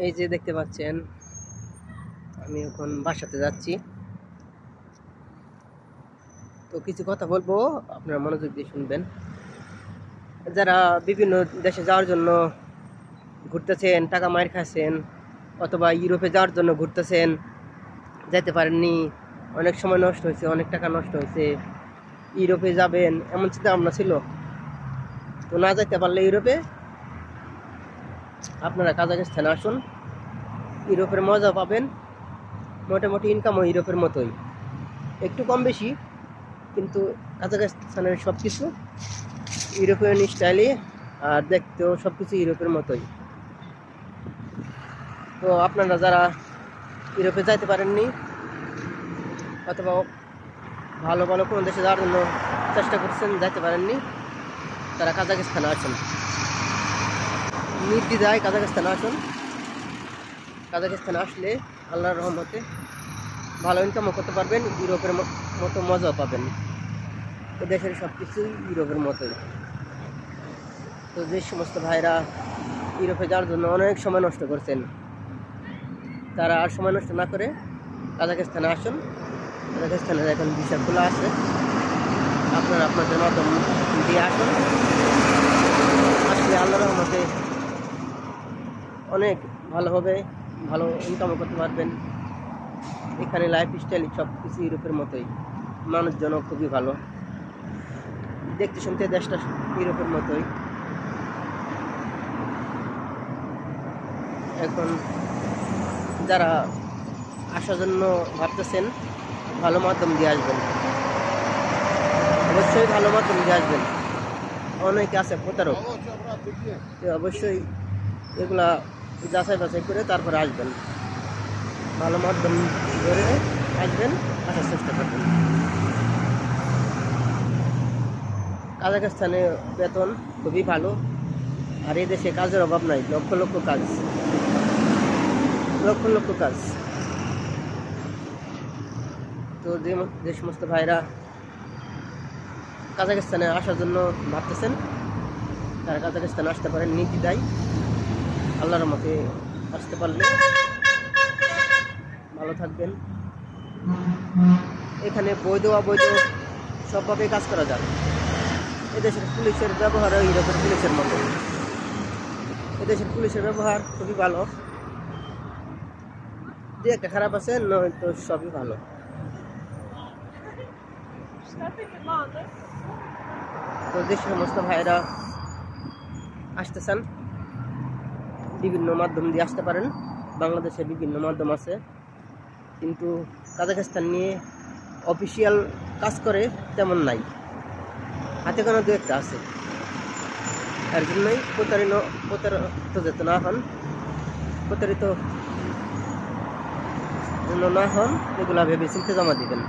এই যে দেখতে পাচ্ছেন আমি এখন বাসাতে যাচ্ছি। তো কিছু কথা বলবো, আপনারা মনোযোগ দিয়ে শুনবেন। যারা বিভিন্ন দেশে যাওয়ার জন্য ঘুরতেছেন, টাকা মার খাচ্ছেন, অথবা ইউরোপে যাওয়ার জন্য ঘুরতেছেন, যেতে পারেননি, অনেক সময় নষ্ট হয়েছে, অনেক টাকা নষ্ট হয়েছে, ইউরোপে যাবেন এমন চিন্তা ভাবনা ছিল, তো না যেতে পারলে ইউরোপে আপনারা কাজাখস্তানে আসুন। ইউরোপের মজা পাবেন, মোটামুটি ইনকামও ইউরোপের মতোই, একটু কম বেশি, কিন্তু কাজাখস্তানের সব কিছু ইউরোপিয়ান স্টাইলে, আর দেখতেও সব কিছু ইউরোপের মতোই। তো আপনারা যারা ইউরোপে যাইতে পারেননি অথবা ভালো ভালো কোনো দেশে যাওয়ার জন্য চেষ্টা করছেন, যাইতে পারেননি, তারা কাজাখস্তানে আসুন, নির্দ্বিধায় কাজাখস্তানে আসুন। কাজাখস্তানে আসলে আল্লাহর রহমতে ভালো ইনকামও করতে পারবেন, ইউরোপের মতো মজাও পাবেন। এদেশের সব কিছুই ইউরোপের মতোই। তো যে সমস্ত ভাইরা ইউরোপে যাওয়ার জন্য অনেক সময় নষ্ট করছেন, তারা আর সময় নষ্ট না করে কাজাখস্তানে আসুন। কাজাখস্তানে এখন ভিসা খোলা আছে, আপনারা আপনাদের মাধ্যম দিয়ে আসুন। আসলে আল্লাহর রহমতে অনেক ভালোভাবে ভালো ইনকামও করতে পারবেন। এখানে লাইফ স্টাইল সব কিছু ইউরোপের মতোই, মানুষজনও খুবই ভালো, দেখতে শুনতে দেশটা ইউরোপের মতোই। এখন যারা আসার জন্য ভাবতেছেন, ভালো মাধ্যম দিয়ে আসবেন, অবশ্যই ভালো মাধ্যম দিয়ে আসবেন। অনেকে আছে প্রতারক, অবশ্যই এগুলা যাচাই বাছাই করে তারপরে আসবেন, ভালো মাধ্যম ধরে আসবেন, আসার চেষ্টা করবেন। কাজাখস্তানে বেতন খুবই ভালো, আর এই দেশে কাজের অভাব নাই, লক্ষ লক্ষ কাজ, লক্ষ লক্ষ কাজ। তো যে সমস্ত ভাইরা কাজাখস্তানে আসার জন্য ভাবতেছেন, তারা কাজাখস্তানে আসতে পারেন নির্দ্বিধায়। আল্লাহর মতে আসতে পারলে ভালো থাকবেন। এখানে বৈধ অবৈধ সবভাবে কাজ করা যায়। এদেশের পুলিশের ব্যবহারও ইউরোপের পুলিশের মতো, এদেশের পুলিশের ব্যবহার খুবই ভালো, যে একটা খারাপ আছে, নয়তো সবই ভালো। তো যে সমস্ত ভাইরা আসতে চান, বিভিন্ন মাধ্যম দিয়ে আসতে পারেন। বাংলাদেশে বিভিন্ন মাধ্যম আছে, কিন্তু কাজাখস্তান নিয়ে অফিসিয়াল কাজ করে তেমন নাই, হাতে গোনা দু একটা আছে। এর জন্যই প্রতারিত যাতে না হন, প্রতারিত যেন না হন, এগুলা ভেবে চিন্তে জমা দিবেন।